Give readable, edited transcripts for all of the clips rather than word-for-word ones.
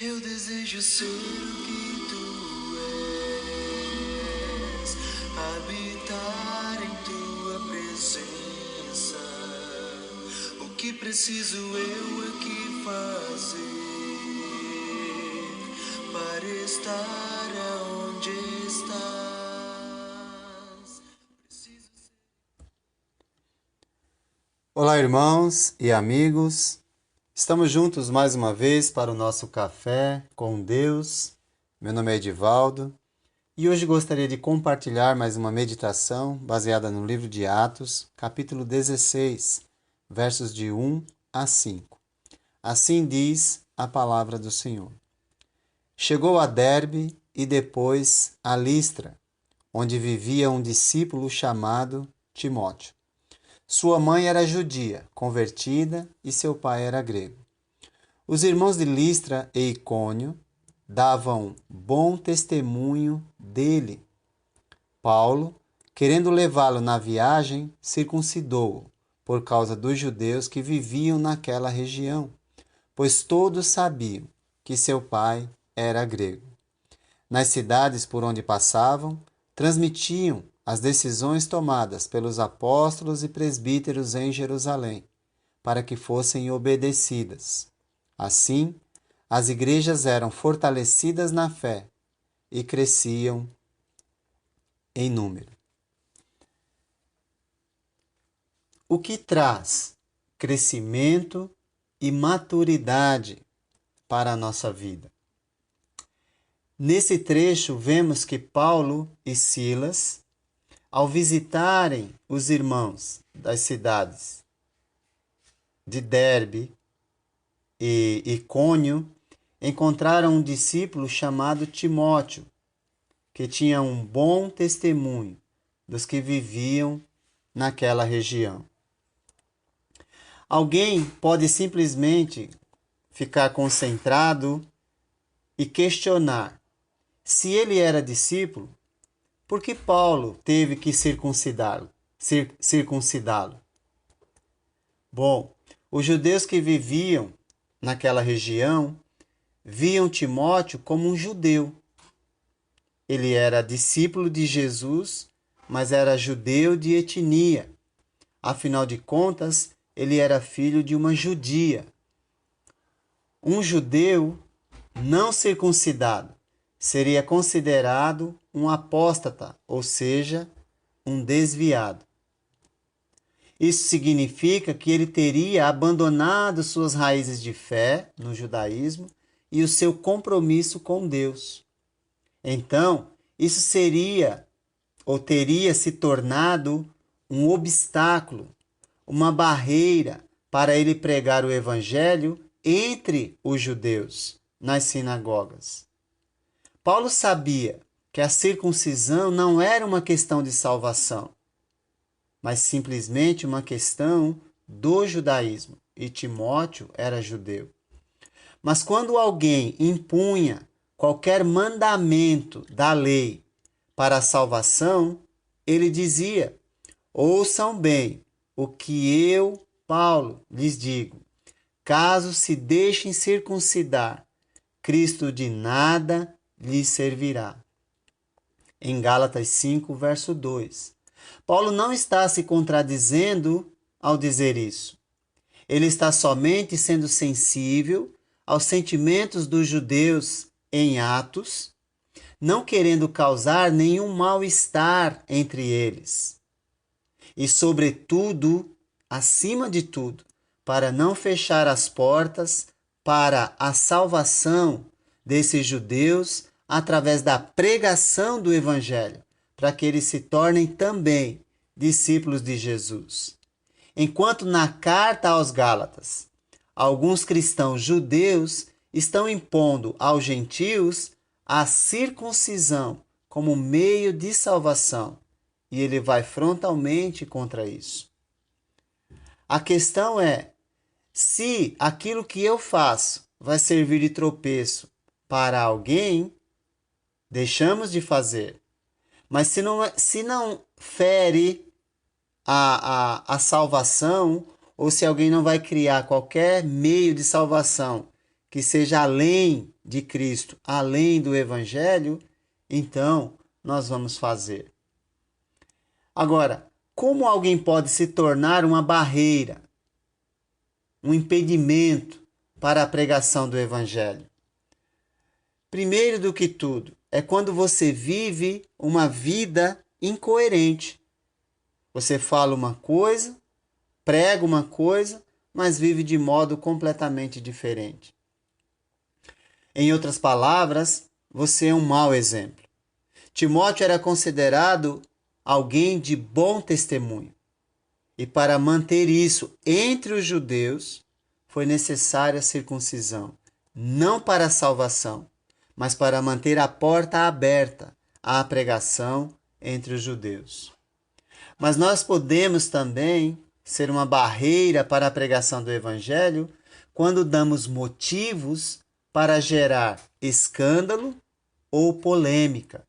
Eu desejo ser o que tu és, habitar em tua presença. O que preciso eu aqui fazer para estar aonde estás? Olá, irmãos e amigos. Estamos juntos mais uma vez para o nosso café com Deus. Meu nome é Edivaldo e hoje gostaria de compartilhar mais uma meditação baseada no livro de Atos, capítulo 16, versos de 1 a 5. Assim diz a palavra do Senhor. Chegou a Derbe e depois a Listra, onde vivia um discípulo chamado Timóteo. Sua mãe era judia, convertida, e seu pai era grego. Os irmãos de Listra e Icônio davam bom testemunho dele. Paulo, querendo levá-lo na viagem, circuncidou-o, por causa dos judeus que viviam naquela região, pois todos sabiam que seu pai era grego. Nas cidades por onde passavam, transmitiam as decisões tomadas pelos apóstolos e presbíteros em Jerusalém, para que fossem obedecidas. Assim, as igrejas eram fortalecidas na fé e cresciam em número. O que traz crescimento e maturidade para a nossa vida? Nesse trecho, vemos que Paulo e Silas, ao visitarem os irmãos das cidades de Derbe e Icônio, encontraram um discípulo chamado Timóteo, que tinha um bom testemunho dos que viviam naquela região. Alguém pode simplesmente ficar concentrado e questionar se ele era discípulo, por que Paulo teve que circuncidá-lo? Bom, os judeus que viviam naquela região viam Timóteo como um judeu. Ele era discípulo de Jesus, mas era judeu de etnia. Afinal de contas, ele era filho de uma judia. Um judeu não circuncidado seria considerado um apóstata, ou seja, um desviado. Isso significa que ele teria abandonado suas raízes de fé no judaísmo e o seu compromisso com Deus. Então, isso seria ou teria se tornado um obstáculo, uma barreira para ele pregar o evangelho entre os judeus nas sinagogas. Paulo sabia que a circuncisão não era uma questão de salvação, mas simplesmente uma questão do judaísmo, e Timóteo era judeu. Mas quando alguém impunha qualquer mandamento da lei para a salvação, ele dizia: ouçam bem o que eu, Paulo, lhes digo. Caso se deixem circuncidar, Cristo de nada lhes servirá. Em Gálatas 5, verso 2. Paulo não está se contradizendo ao dizer isso. Ele está somente sendo sensível aos sentimentos dos judeus em Atos, não querendo causar nenhum mal-estar entre eles. E, sobretudo, acima de tudo, para não fechar as portas para a salvação desses judeus através da pregação do Evangelho, para que eles se tornem também discípulos de Jesus. Enquanto na carta aos Gálatas, alguns cristãos judeus estão impondo aos gentios a circuncisão como meio de salvação, e ele vai frontalmente contra isso. A questão é, se aquilo que eu faço vai servir de tropeço para alguém, deixamos de fazer. Mas se não fere a salvação, ou se alguém não vai criar qualquer meio de salvação que seja além de Cristo, além do Evangelho, então nós vamos fazer. Agora, como alguém pode se tornar uma barreira, um impedimento para a pregação do Evangelho? Primeiro do que tudo, é quando você vive uma vida incoerente. Você fala uma coisa, prega uma coisa, mas vive de modo completamente diferente. Em outras palavras, você é um mau exemplo. Timóteo era considerado alguém de bom testemunho. E para manter isso entre os judeus, foi necessária a circuncisão, não para a salvação, mas para manter a porta aberta à pregação entre os judeus. Mas nós podemos também ser uma barreira para a pregação do Evangelho quando damos motivos para gerar escândalo ou polêmica.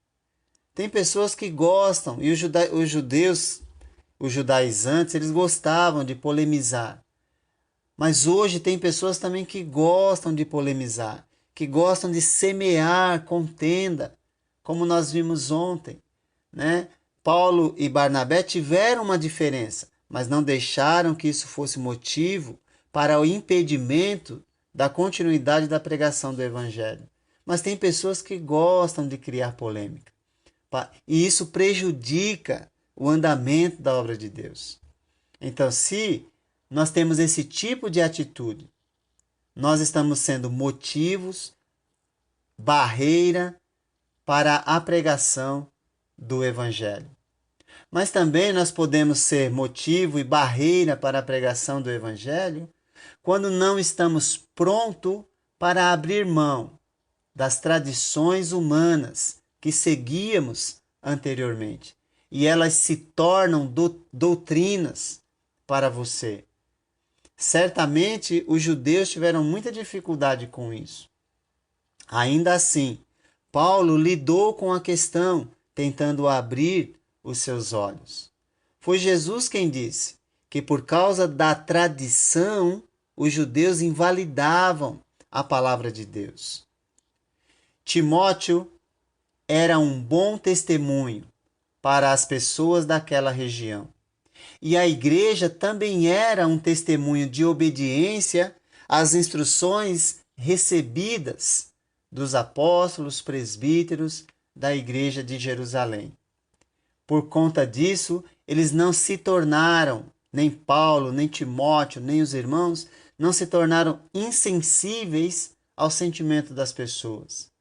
Tem pessoas que gostam, e os judeus, os judaizantes, eles gostavam de polemizar. Mas hoje tem pessoas também que gostam de polemizar, que gostam de semear contenda, como nós vimos ontem, né? Paulo e Barnabé tiveram uma diferença, mas não deixaram que isso fosse motivo para o impedimento da continuidade da pregação do Evangelho. Mas tem pessoas que gostam de criar polêmica, e isso prejudica o andamento da obra de Deus. Então, se nós temos esse tipo de atitude, nós estamos sendo motivos, barreira para a pregação do Evangelho. Mas também nós podemos ser motivo e barreira para a pregação do Evangelho quando não estamos prontos para abrir mão das tradições humanas que seguíamos anteriormente. E elas se tornam doutrinas para você. Certamente os judeus tiveram muita dificuldade com isso. Ainda assim, Paulo lidou com a questão, tentando abrir os seus olhos. Foi Jesus quem disse que por causa da tradição, os judeus invalidavam a palavra de Deus. Timóteo era um bom testemunho para as pessoas daquela região. E a igreja também era um testemunho de obediência às instruções recebidas dos apóstolos, presbíteros da igreja de Jerusalém. Por conta disso, eles não se tornaram, nem Paulo, nem Timóteo, nem os irmãos, não se tornaram insensíveis ao sentimento das pessoas,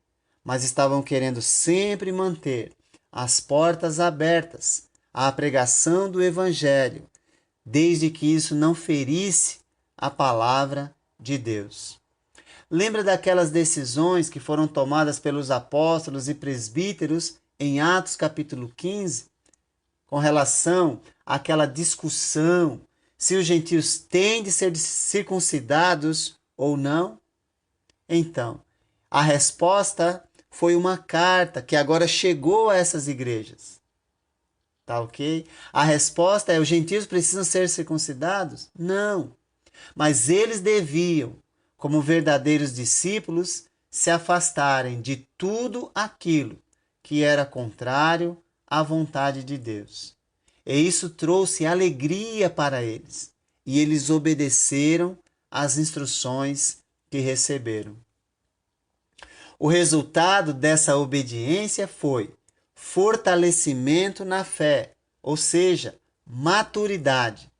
mas estavam querendo sempre manter as portas abertas à pregação do Evangelho, desde que isso não ferisse a palavra de Deus. Lembra daquelas decisões que foram tomadas pelos apóstolos e presbíteros em Atos capítulo 15, com relação àquela discussão se os gentios têm de ser circuncidados ou não? Então, a resposta foi uma carta que agora chegou a essas igrejas. Tá ok? A resposta é: os gentios precisam ser circuncidados? Não. Mas eles deviam, como verdadeiros discípulos, se afastarem de tudo aquilo que era contrário à vontade de Deus. E isso trouxe alegria para eles. E eles obedeceram às instruções que receberam. O resultado dessa obediência foi fortalecimento na fé, ou seja, maturidade,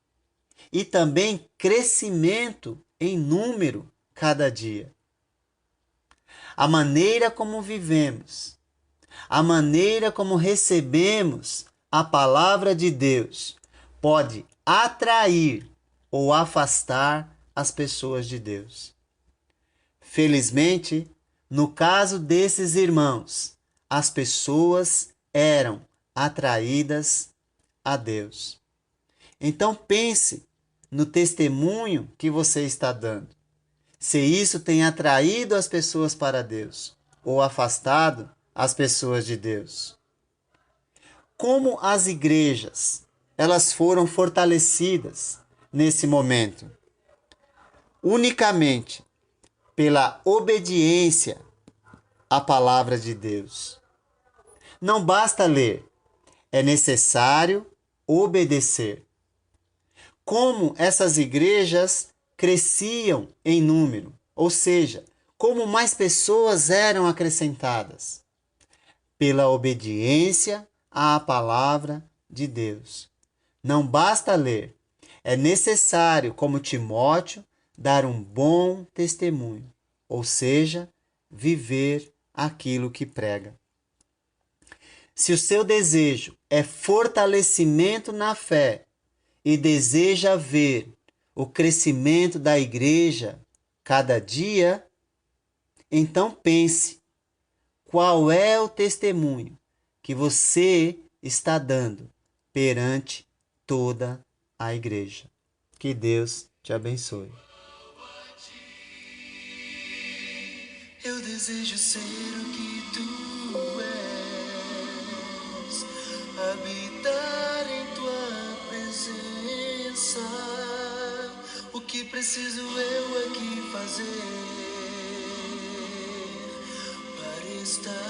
e também crescimento em número cada dia. A maneira como vivemos, a maneira como recebemos a palavra de Deus pode atrair ou afastar as pessoas de Deus. Felizmente, no caso desses irmãos, as pessoas eram atraídas a Deus. Então pense no testemunho que você está dando. Se isso tem atraído as pessoas para Deus ou afastado as pessoas de Deus. Como as igrejas, elas foram fortalecidas nesse momento? Unicamente pela obediência à palavra de Deus. Não basta ler, é necessário obedecer. Como essas igrejas cresciam em número, ou seja, como mais pessoas eram acrescentadas pela obediência à palavra de Deus. Não basta ler, é necessário, como Timóteo, dar um bom testemunho, ou seja, viver aquilo que prega. Se o seu desejo é fortalecimento na fé e deseja ver o crescimento da igreja cada dia, então pense qual é o testemunho que você está dando perante toda a igreja. Que Deus te abençoe. Eu desejo ser o que tu és, habitar em tua presença. O que preciso eu aqui fazer para estar